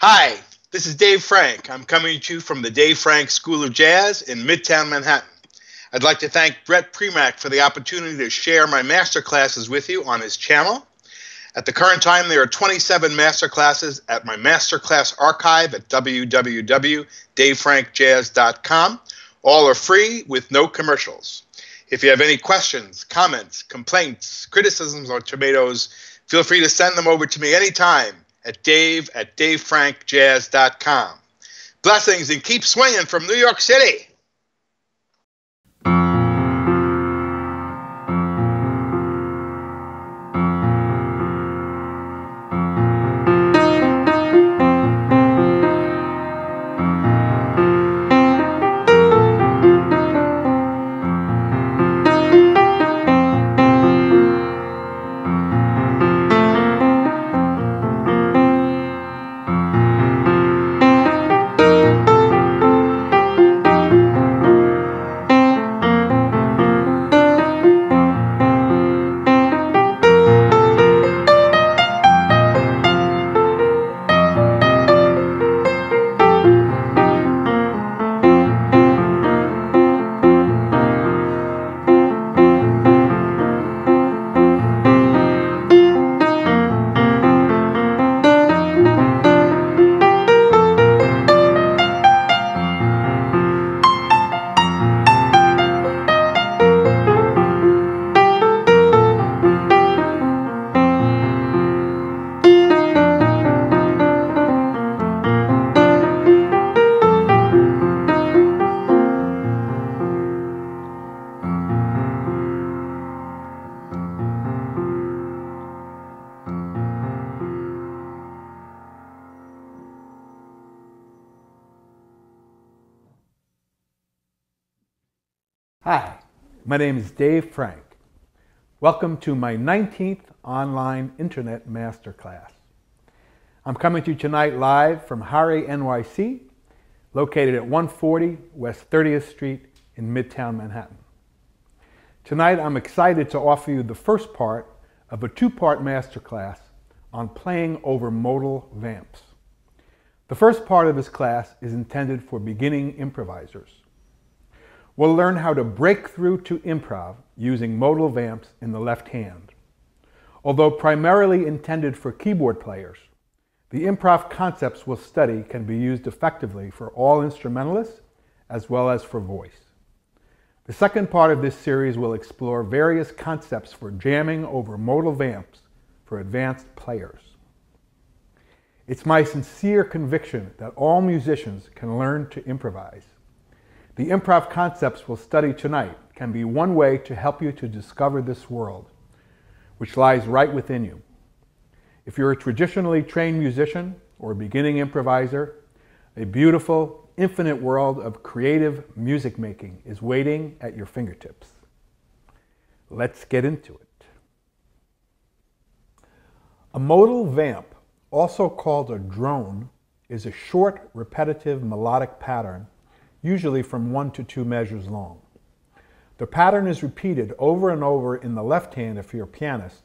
Hi, this is Dave Frank. I'm coming to you from the Dave Frank School of Jazz in Midtown Manhattan. I'd like to thank Brett Premack for the opportunity to share my master classes with you on his channel. At the current time, there are 27 master classes at my masterclass archive at www.davefrankjazz.com. All are free with no commercials. If you have any questions, comments, complaints, criticisms, or tomatoes, feel free to send them over to me anytime at dave@davefrankjazz.com. Blessings and keep swinging from New York City. Hi, my name is Dave Frank. Welcome to my 19th online internet masterclass. I'm coming to you tonight live from Harry, NYC, located at 140 West 30th Street in Midtown Manhattan. Tonight I'm excited to offer you the first part of a two-part masterclass on playing over modal vamps. The first part of this class is intended for beginning improvisers. We'll learn how to break through to improv using modal vamps in the left hand. Although primarily intended for keyboard players, the improv concepts we'll study can be used effectively for all instrumentalists as well as for voice. The second part of this series will explore various concepts for jamming over modal vamps for advanced players. It's my sincere conviction that all musicians can learn to improvise. The improv concepts we'll study tonight can be one way to help you to discover this world, which lies right within you. If you're a traditionally trained musician or a beginning improviser, a beautiful, infinite world of creative music making is waiting at your fingertips. Let's get into it. A modal vamp, also called a drone, is a short, repetitive melodic pattern usually from 1 to 2 measures long. The pattern is repeated over and over in the left hand if you're a pianist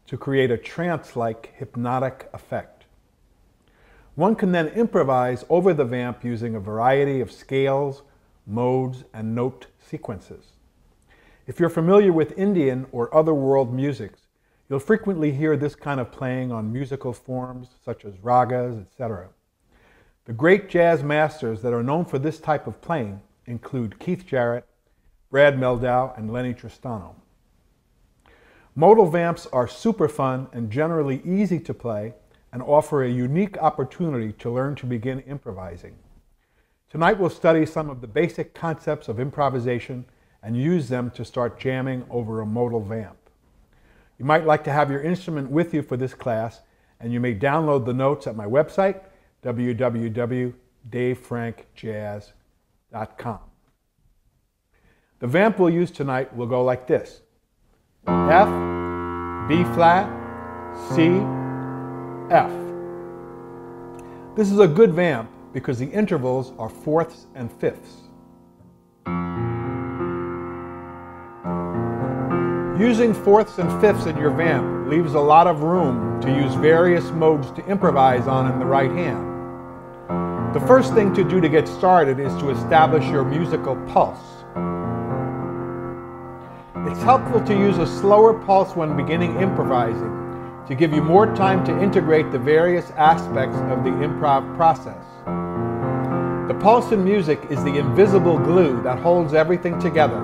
to create a trance-like hypnotic effect. One can then improvise over the vamp using a variety of scales, modes, and note sequences. If you're familiar with Indian or other world musics, you'll frequently hear this kind of playing on musical forms such as ragas, etc. The great jazz masters that are known for this type of playing include Keith Jarrett, Brad Mehldau, and Lenny Tristano. Modal vamps are super fun and generally easy to play and offer a unique opportunity to learn to begin improvising. Tonight we'll study some of the basic concepts of improvisation and use them to start jamming over a modal vamp. You might like to have your instrument with you for this class, and you may download the notes at my website, www.davefrankjazz.com. The vamp we'll use tonight will go like this: F, B flat, C, F. This is a good vamp because the intervals are fourths and fifths. Using fourths and fifths in your vamp leaves a lot of room to use various modes to improvise on in the right hand. The first thing to do to get started is to establish your musical pulse. It's helpful to use a slower pulse when beginning improvising to give you more time to integrate the various aspects of the improv process. The pulse in music is the invisible glue that holds everything together.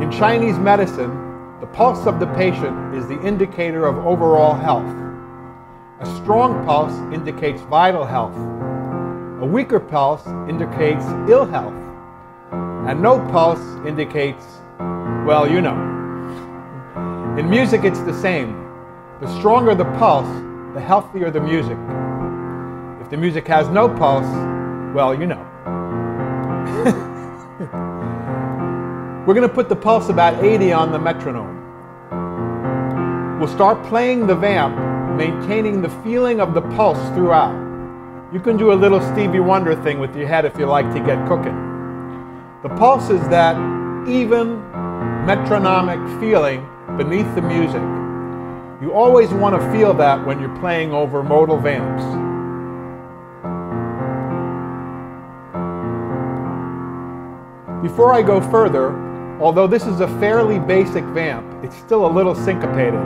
In Chinese medicine, the pulse of the patient is the indicator of overall health. A strong pulse indicates vital health. A weaker pulse indicates ill health. And no pulse indicates, well, you know. In music, it's the same. The stronger the pulse, the healthier the music. If the music has no pulse, well, you know. We're going to put the pulse about 80 on the metronome. We'll start playing the vamp, maintaining the feeling of the pulse throughout. You can do a little Stevie Wonder thing with your head if you like to get cooking. The pulse is that even metronomic feeling beneath the music. You always want to feel that when you're playing over modal vamps. Before I go further, although this is a fairly basic vamp, it's still a little syncopated.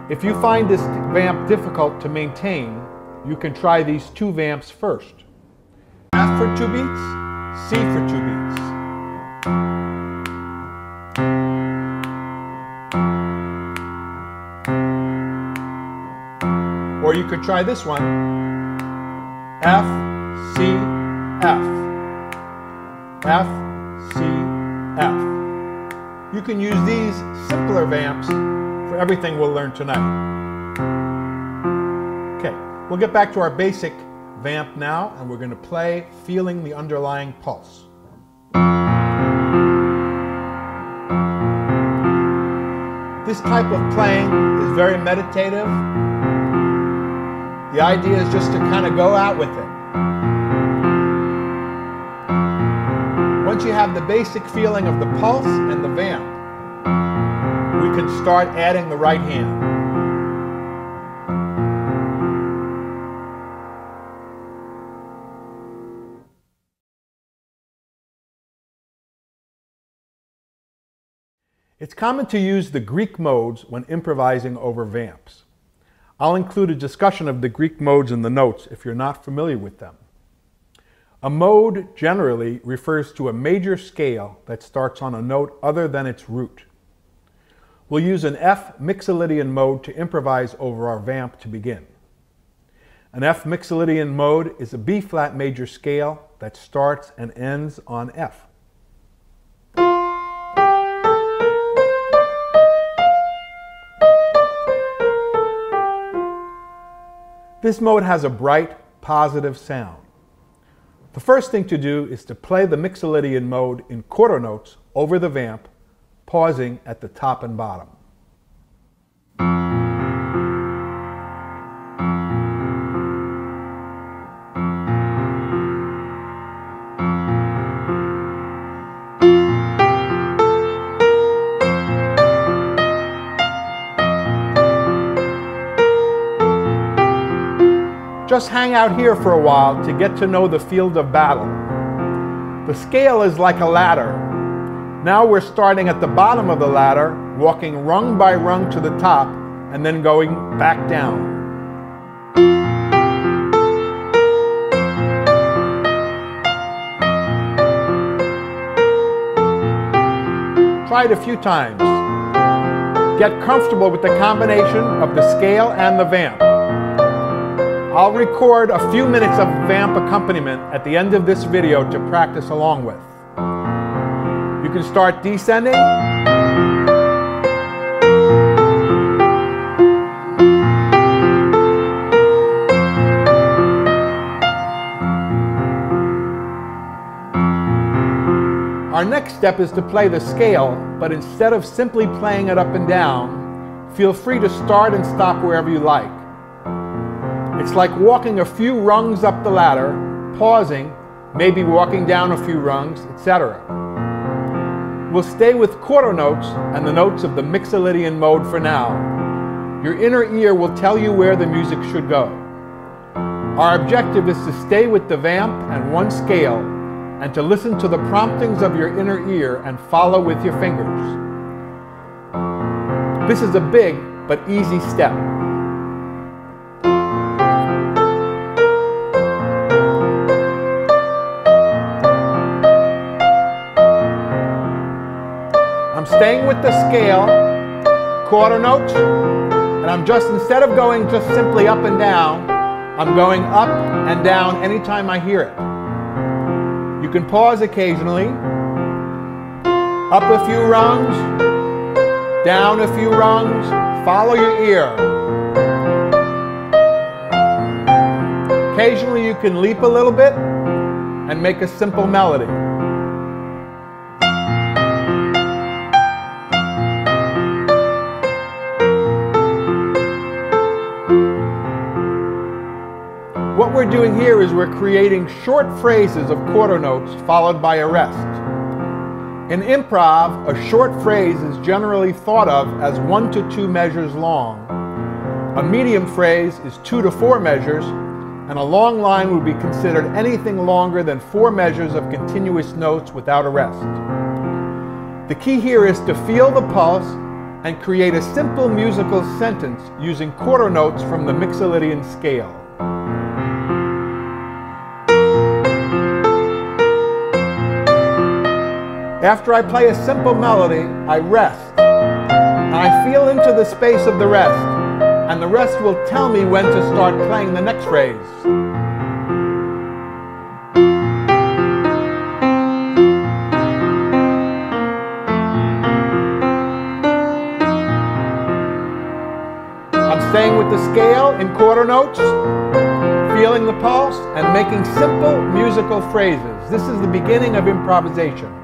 If you find this vamp difficult to maintain, you can try these two vamps first. F for 2 beats, C for 2 beats. Or you could try this one, F, C, F, F, C, F. You can use these simpler vamps for everything we'll learn tonight. Okay, we'll get back to our basic vamp now, and we're going to play feeling the underlying pulse. This type of playing is very meditative. The idea is just to kind of go out with it. Once you have the basic feeling of the pulse and the vamp, we can start adding the right hand. It's common to use the Greek modes when improvising over vamps. I'll include a discussion of the Greek modes in the notes if you're not familiar with them. A mode generally refers to a major scale that starts on a note other than its root. We'll use an F Mixolydian mode to improvise over our vamp to begin. An F Mixolydian mode is a B-flat major scale that starts and ends on F. This mode has a bright, positive sound. The first thing to do is to play the Mixolydian mode in quarter notes over the vamp, pausing at the top and bottom. Just hang out here for a while to get to know the field of battle. The scale is like a ladder. Now we're starting at the bottom of the ladder, walking rung by rung to the top, and then going back down. Try it a few times. Get comfortable with the combination of the scale and the vamp. I'll record a few minutes of vamp accompaniment at the end of this video to practice along with. You can start descending. Our next step is to play the scale, but instead of simply playing it up and down, feel free to start and stop wherever you like. It's like walking a few rungs up the ladder, pausing, maybe walking down a few rungs, etc. We'll stay with quarter notes and the notes of the Mixolydian mode for now. Your inner ear will tell you where the music should go. Our objective is to stay with the vamp and one scale and to listen to the promptings of your inner ear and follow with your fingers. This is a big but easy step. I'm staying with the scale, quarter notes, and I'm just, instead of going just simply up and down, I'm going up and down anytime I hear it. You can pause occasionally, up a few rungs, down a few rungs, follow your ear. Occasionally you can leap a little bit and make a simple melody. What we're doing here is we're creating short phrases of quarter notes followed by a rest. In improv, a short phrase is generally thought of as 1 to 2 measures long. A medium phrase is 2 to 4 measures, and a long line would be considered anything longer than 4 measures of continuous notes without a rest. The key here is to feel the pulse and create a simple musical sentence using quarter notes from the Mixolydian scale. After I play a simple melody, I rest. And I feel into the space of the rest, and the rest will tell me when to start playing the next phrase. I'm staying with the scale in quarter notes, feeling the pulse, and making simple musical phrases. This is the beginning of improvisation.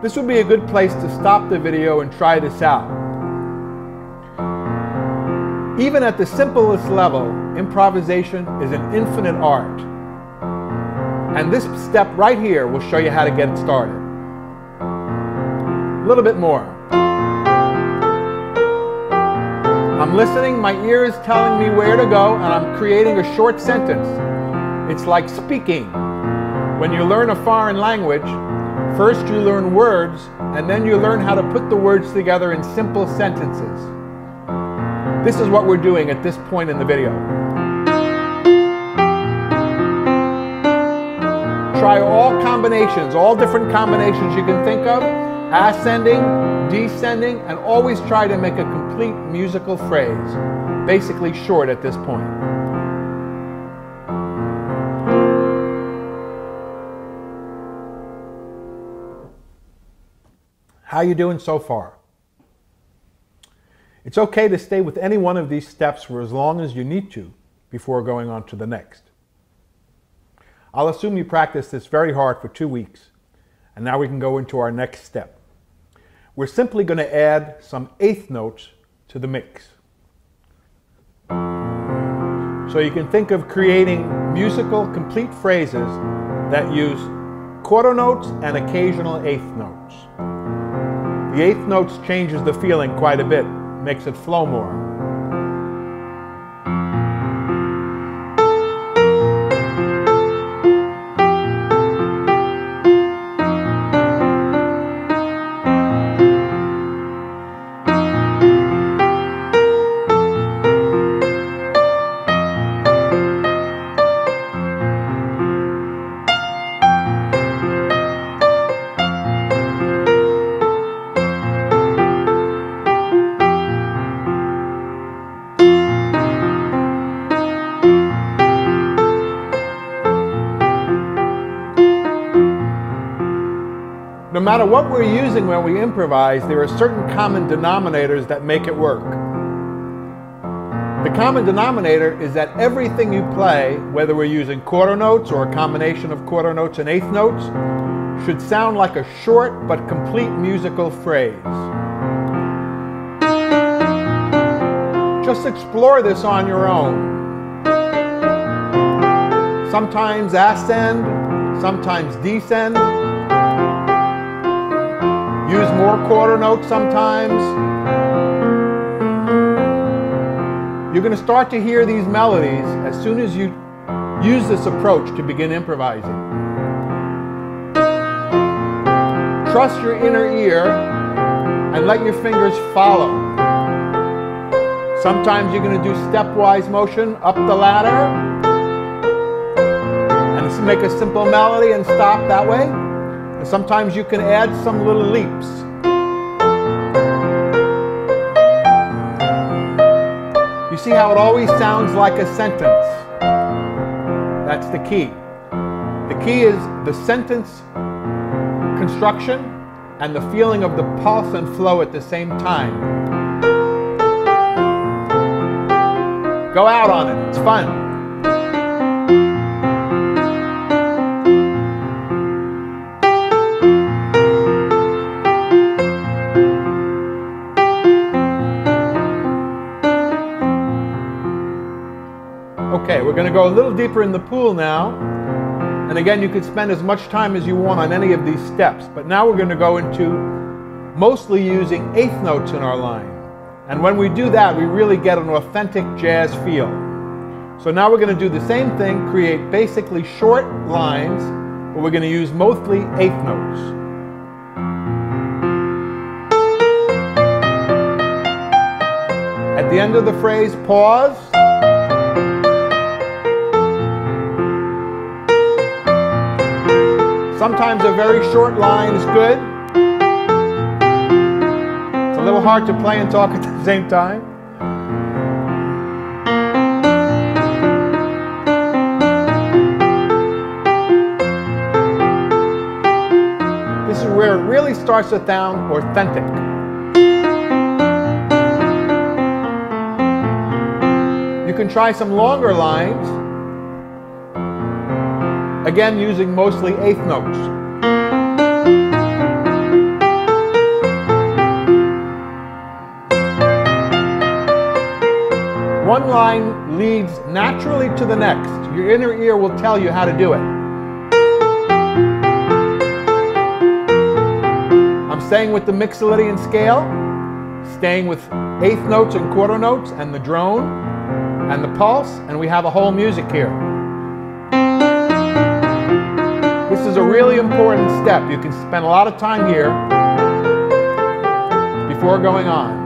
This would be a good place to stop the video and try this out. Even at the simplest level, improvisation is an infinite art. And this step right here will show you how to get it started. A little bit more. I'm listening, my ear is telling me where to go, and I'm creating a short sentence. It's like speaking. When you learn a foreign language, first you learn words, and then you learn how to put the words together in simple sentences. This is what we're doing at this point in the video. Try all combinations, all different combinations you can think of, ascending, descending, and always try to make a complete musical phrase, basically short at this point. How you doing so far? It's okay to stay with any one of these steps for as long as you need to before going on to the next. I'll assume you practiced this very hard for 2 weeks, and now we can go into our next step. We're simply going to add some eighth notes to the mix. So you can think of creating musical complete phrases that use quarter notes and occasional eighth notes. The eighth notes changes the feeling quite a bit, makes it flow more. No matter what we're using when we improvise, there are certain common denominators that make it work. The common denominator is that everything you play, whether we're using quarter notes or a combination of quarter notes and eighth notes, should sound like a short but complete musical phrase. Just explore this on your own. Sometimes ascend, sometimes descend. Use more quarter notes sometimes. You're going to start to hear these melodies as soon as you use this approach to begin improvising. Trust your inner ear and let your fingers follow. Sometimes you're going to do stepwise motion up the ladder and make a simple melody and stop that way. And sometimes you can add some little leaps. You see how it always sounds like a sentence? That's the key. The key is the sentence construction and the feeling of the pulse and flow at the same time. Go out on it. It's fun. Okay, we're going to go a little deeper in the pool now. And again, you could spend as much time as you want on any of these steps. But now we're going to go into mostly using eighth notes in our line. And when we do that, we really get an authentic jazz feel. So now we're going to do the same thing, create basically short lines, but we're going to use mostly eighth notes. At the end of the phrase, pause. Sometimes a very short line is good. It's a little hard to play and talk at the same time. This is where it really starts to sound authentic. You can try some longer lines. Again, using mostly eighth notes. One line leads naturally to the next. Your inner ear will tell you how to do it. I'm staying with the Mixolydian scale, staying with eighth notes and quarter notes and the drone and the pulse, and we have a whole music here. This is a really important step. You can spend a lot of time here before going on.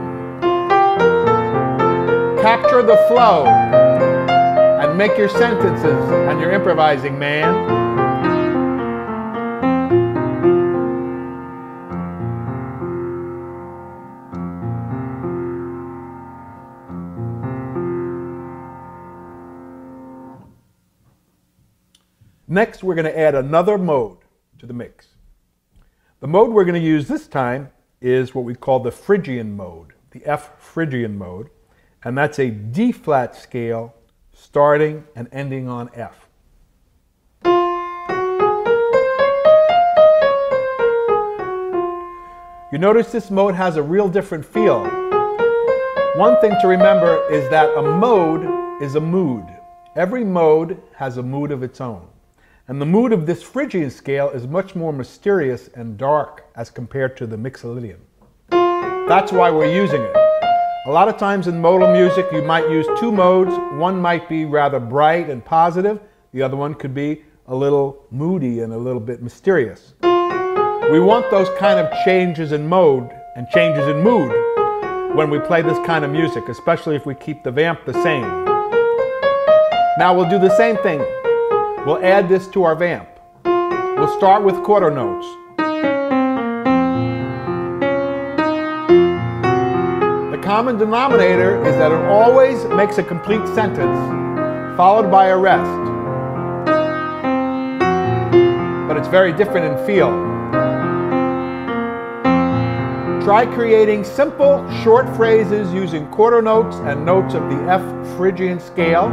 Capture the flow and make your sentences and your improvising, man. Next, we're going to add another mode to the mix. The mode we're going to use this time is what we call the Phrygian Mode, the F Phrygian Mode, and that's a D-flat scale starting and ending on F. You notice this mode has a real different feel. One thing to remember is that a mode is a mood. Every mode has a mood of its own. And the mood of this Phrygian scale is much more mysterious and dark as compared to the Mixolydian. That's why we're using it. A lot of times in modal music you might use two modes. One might be rather bright and positive. The other one could be a little moody and a little bit mysterious. We want those kind of changes in mode and changes in mood when we play this kind of music, especially if we keep the vamp the same. Now we'll do the same thing. We'll add this to our vamp. We'll start with quarter notes. The common denominator is that it always makes a complete sentence, followed by a rest. But it's very different in feel. Try creating simple, short phrases using quarter notes and notes of the F Phrygian scale.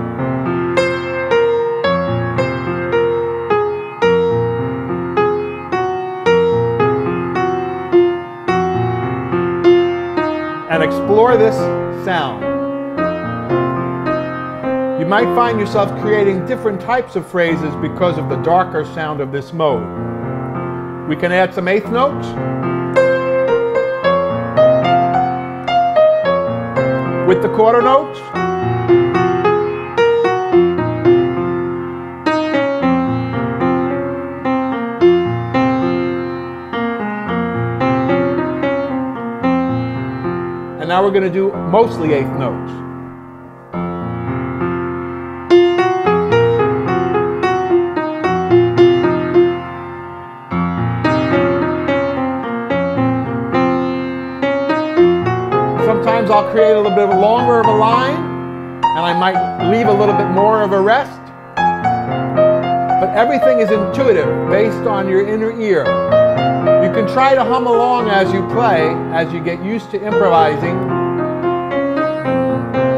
And explore this sound. might find yourself creating different types of phrases because of the darker sound of this mode. We can add some eighth notes. With the quarter notes. And now we're going to do mostly eighth notes. Sometimes I'll create a little bit longer of a line, and I might leave a little bit more of a rest. But everything is intuitive, based on your inner ear. You can try to hum along as you play, as you get used to improvising.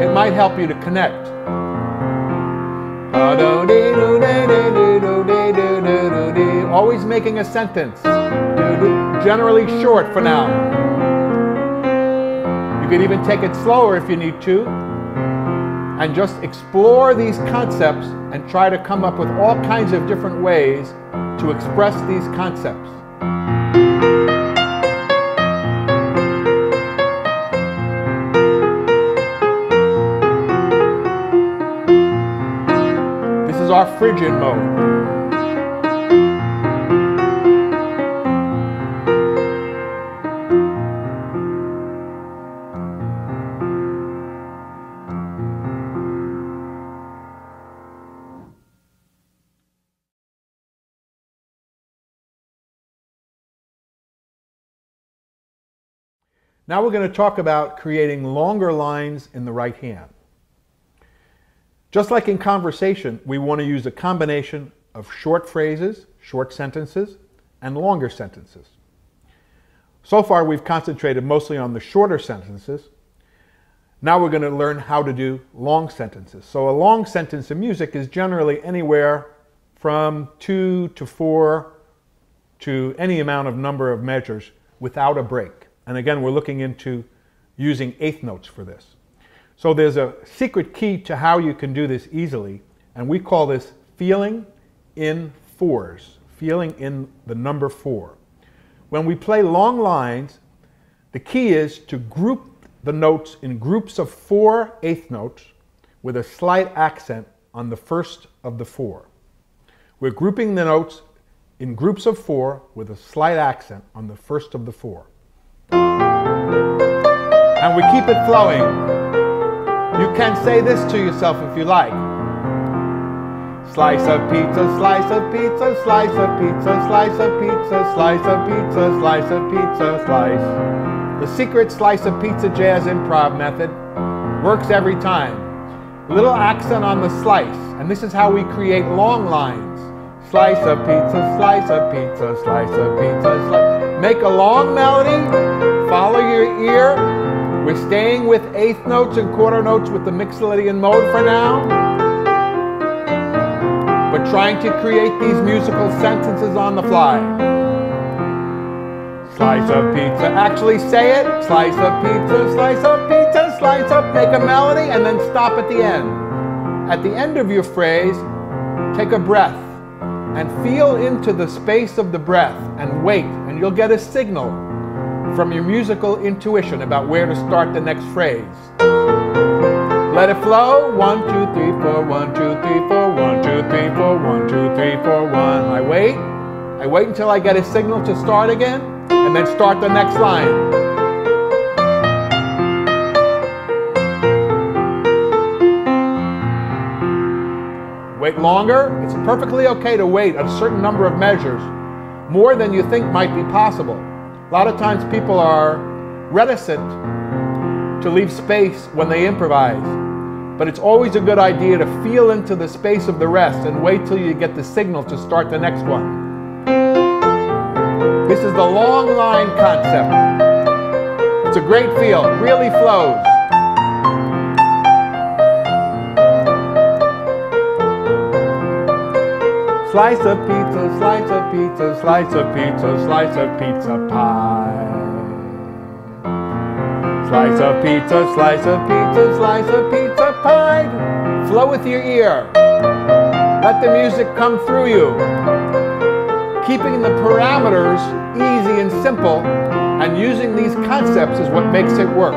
It might help you to connect. Always making a sentence, generally short for now. You can even take it slower if you need to, and just explore these concepts and try to come up with all kinds of different ways to express these concepts. This is our Phrygian mode. Now we're going to talk about creating longer lines in the right hand. Just like in conversation, we want to use a combination of short phrases, short sentences, and longer sentences. So far we've concentrated mostly on the shorter sentences. Now we're going to learn how to do long sentences. So a long sentence in music is generally anywhere from 2 to 4 to any amount of number of measures without a break. And again, we're looking into using eighth notes for this. So there's a secret key to how you can do this easily, and we call this feeling in fours, feeling in the number 4. When we play long lines, the key is to group the notes in groups of 4 eighth notes with a slight accent on the first of the 4. We're grouping the notes in groups of 4 with a slight accent on the first of the 4. And we keep it flowing. You can say this to yourself if you like. Slice of pizza, slice of pizza, slice of pizza, slice of pizza, slice of pizza, slice of pizza, slice. The secret slice of pizza jazz improv method works every time. Little accent on the slice, and this is how we create long lines. Slice of pizza, slice of pizza, slice of pizza, slice. Make a long melody, follow your ear. We're staying with eighth notes and quarter notes with the Mixolydian mode for now. We're trying to create these musical sentences on the fly. Slice of pizza, actually say it. Slice of pizza, slice of pizza, slice of, make a melody and then stop at the end. At the end of your phrase, take a breath and feel into the space of the breath and wait, and you'll get a signal from your musical intuition about where to start the next phrase. Let it flow. 1, 2, 3, 4, 1, 2, 3, 4, 1, 2, 3, 4, 1, 2, 3, 4, 1. I wait until I get a signal to start again, and then start the next line. Wait longer. It's perfectly okay to wait a certain number of measures, more than you think might be possible. A lot of times people are reticent to leave space when they improvise, but it's always a good idea to feel into the space of the rest and wait till you get the signal to start the next one. This is the long line concept. It's a great feel, it really flows. Slice of pizza, slice of pizza, slice of pizza, slice of pizza pie. Slice of pizza, slice of pizza, slice of pizza pie. Flow with your ear. Let the music come through you. Keeping the parameters easy and simple, and using these concepts is what makes it work.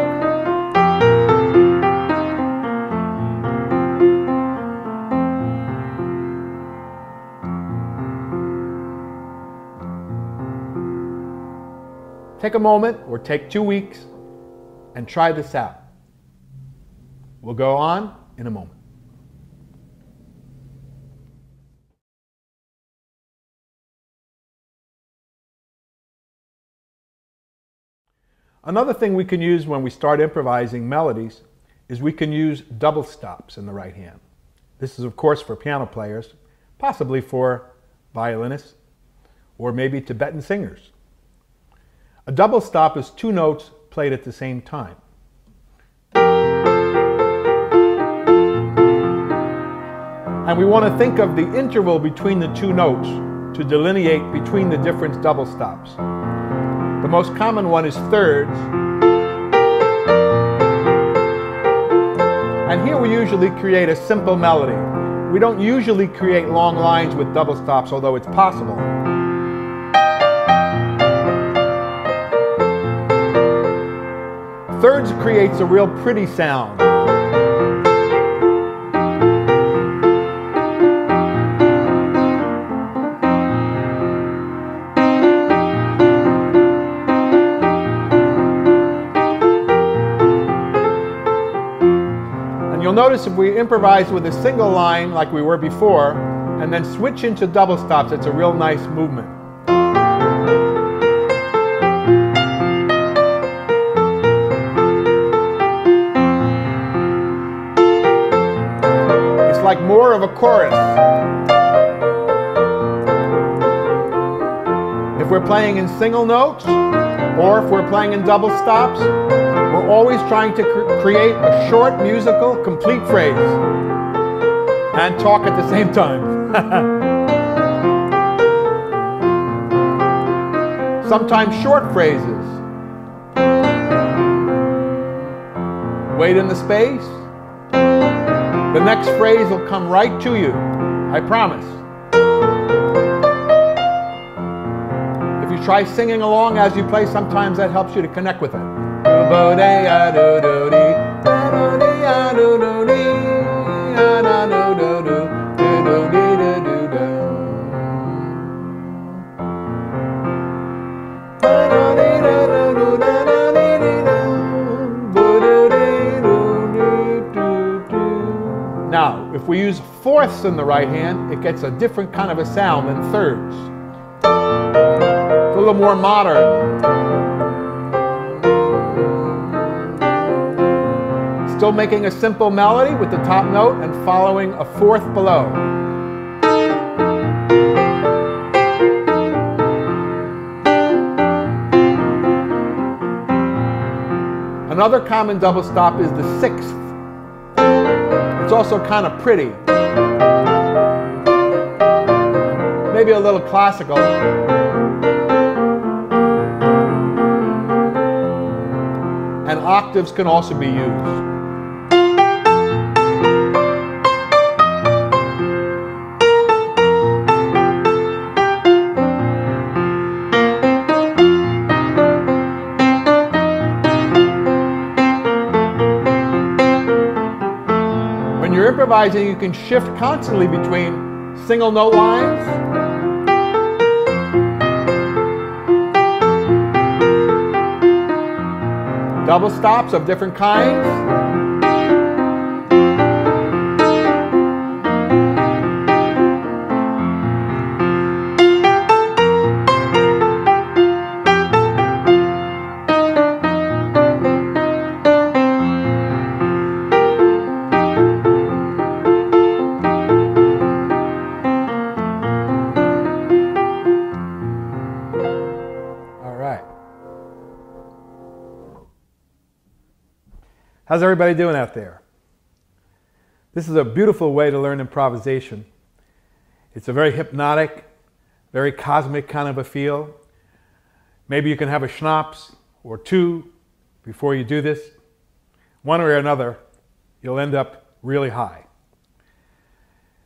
Take a moment, or take 2 weeks, and try this out. We'll go on in a moment. Another thing we can use when we start improvising melodies is we can use double stops in the right hand. This is, of course, for piano players, possibly for violinists, or maybe Tibetan singers. A double stop is 2 notes played at the same time. And we want to think of the interval between the 2 notes to delineate between the different double stops. The most common one is thirds. And here we usually create a simple melody. We don't usually create long lines with double stops, although it's possible. Thirds creates a real pretty sound. And you'll notice if we improvise with a single line like we were before, and then switch into double stops, it's a real nice movement. Like more of a chorus. If we're playing in single notes, or if we're playing in double stops, we're always trying to create a short musical complete phrase and talk at the same time. Sometimes short phrases. Wait in the space. The next phrase will come right to you, I promise. If you try singing along as you play, sometimes that helps you to connect with it. Now, if we use fourths in the right hand, it gets a different kind of a sound than thirds. It's a little more modern. Still making a simple melody with the top note and following a fourth below. Another common double stop is the sixth. It's also kind of pretty. Maybe a little classical. And octaves can also be used. When you're improvising, you can shift constantly between single note lines, double stops of different kinds, How's everybody doing out there? This is a beautiful way to learn improvisation. It's a very hypnotic, very cosmic kind of a feel. Maybe you can have a schnapps or 2 before you do this. One way or another, you'll end up really high.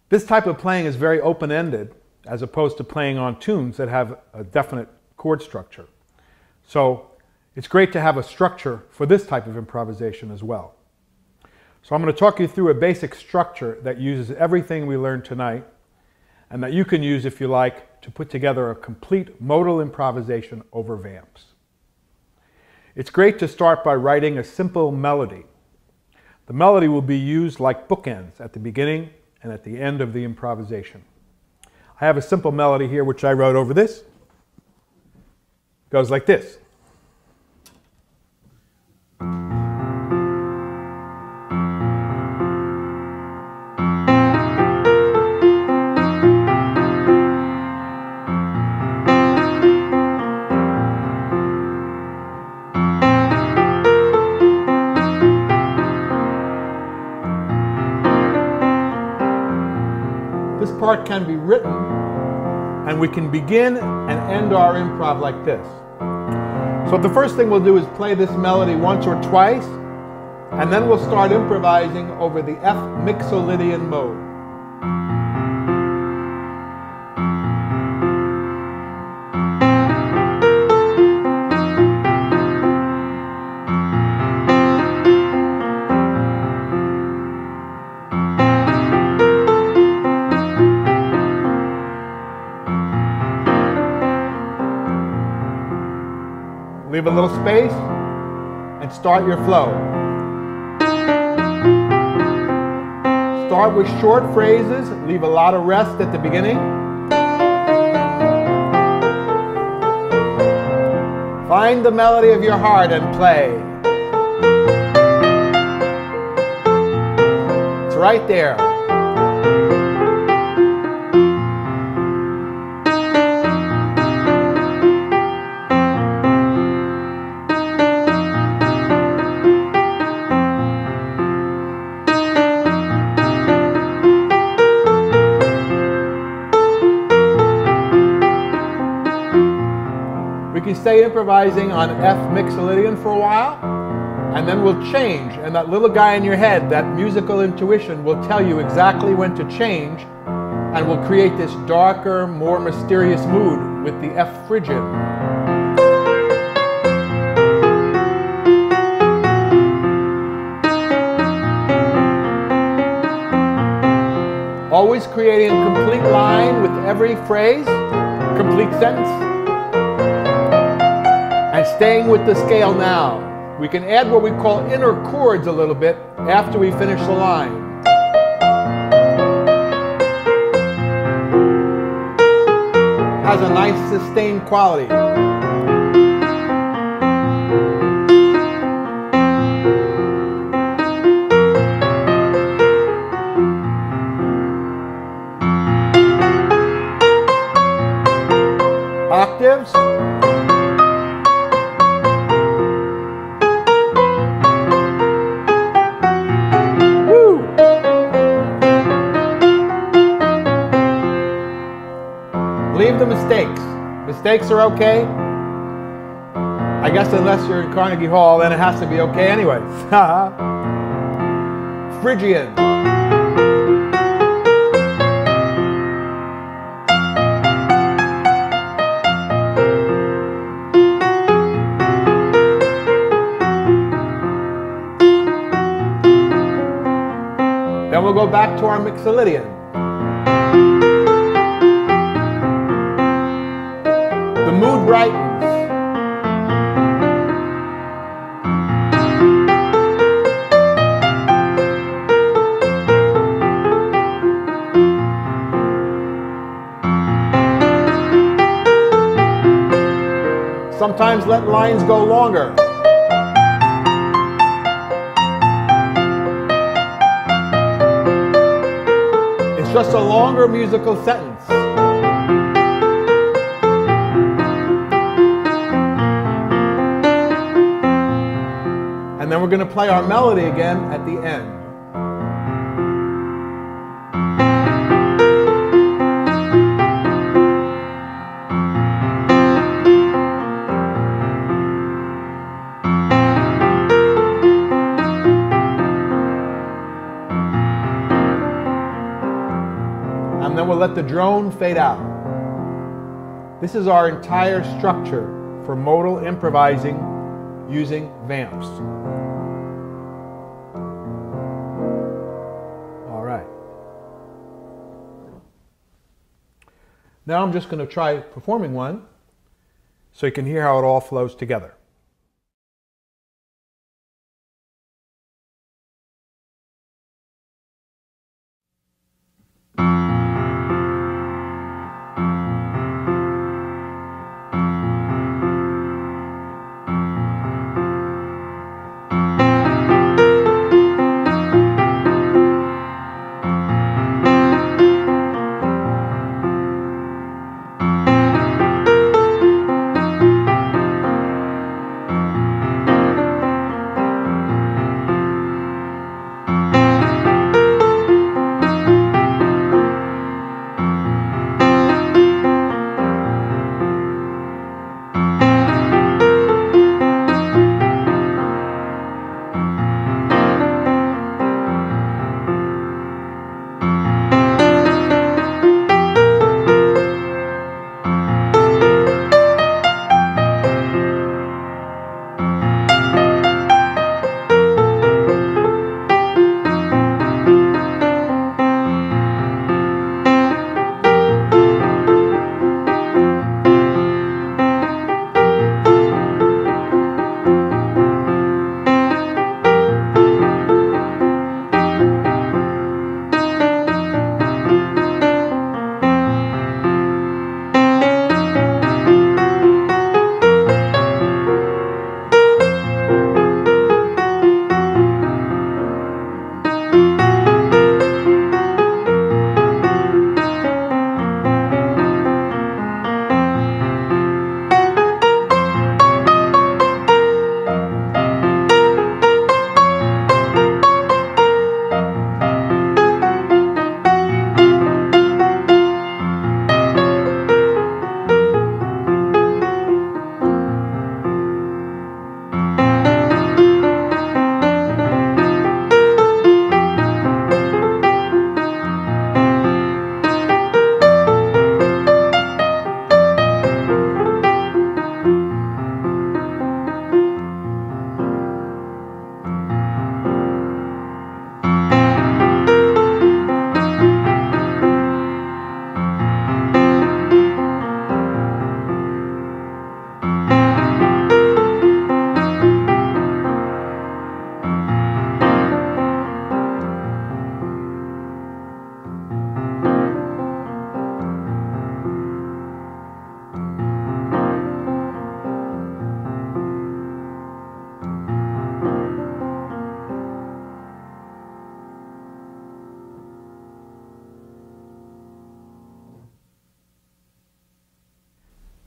This type of playing is very open-ended as opposed to playing on tunes that have a definite chord structure. So it's great to have a structure for this type of improvisation as well. So I'm going to talk you through a basic structure that uses everything we learned tonight and that you can use, if you like, to put together a complete modal improvisation over vamps. It's great to start by writing a simple melody. The melody will be used like bookends at the beginning and at the end of the improvisation. I have a simple melody here which I wrote over this. It goes like this. This part can be written, and we can begin and end our improv like this. So the first thing we'll do is play this melody once or twice, and then we'll start improvising over the F mixolydian mode. Leave a little space and start your flow. Start with short phrases, leave a lot of rest at the beginning. Find the melody of your heart and play. It's right there. We can stay improvising on F mixolydian for a while, and then we'll change, and that little guy in your head, that musical intuition, will tell you exactly when to change, and will create this darker, more mysterious mood with the F Phrygian. Always creating a complete line with every phrase, complete sentence. And staying with the scale now. We can add what we call inner chords a little bit after we finish the line. Has a nice sustained quality. Octaves. Leave the mistakes. Mistakes are okay. I guess unless you're in Carnegie Hall, then it has to be okay anyway. Phrygian. Then we'll go back to our mixolydian. The mood brightens. Sometimes let lines go longer. It's just a longer musical sentence. And then we're going to play our melody again at the end. let the drone fade out. This is our entire structure for modal improvising using vamps. All right. Now I'm just going to try performing one so you can hear how it all flows together.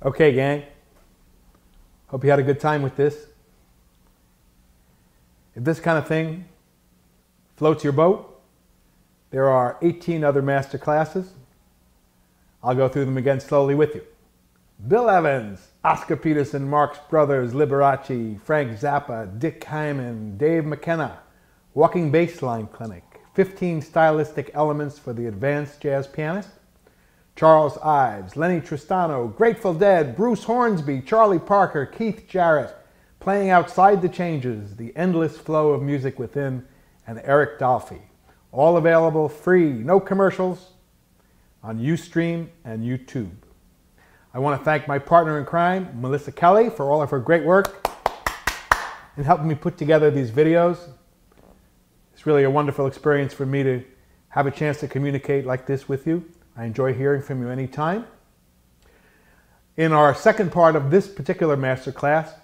Okay, gang. Hope you had a good time with this. If this kind of thing floats your boat, there are 18 other master classes. I'll go through them again slowly with you. Bill Evans, Oscar Peterson, Marx Brothers, Liberace, Frank Zappa, Dick Hyman, Dave McKenna, Walking Bassline Clinic, 15 stylistic elements for the advanced jazz pianist, Charles Ives, Lenny Tristano, Grateful Dead, Bruce Hornsby, Charlie Parker, Keith Jarrett, Playing Outside the Changes, The Endless Flow of Music Within, and Eric Dolphy. All available free, no commercials, on Ustream and YouTube. I want to thank my partner in crime, Melissa Kelly, for all of her great work in helping me put together these videos. It's really a wonderful experience for me to have a chance to communicate like this with you. I enjoy hearing from you anytime. In our second part of this particular masterclass,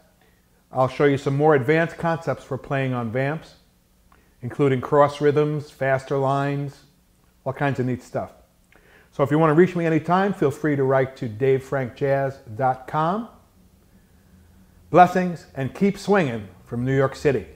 I'll show you some more advanced concepts for playing on vamps, including cross rhythms, faster lines, all kinds of neat stuff. So if you want to reach me anytime, feel free to write to davefrankjazz.com. Blessings and keep swinging from New York City.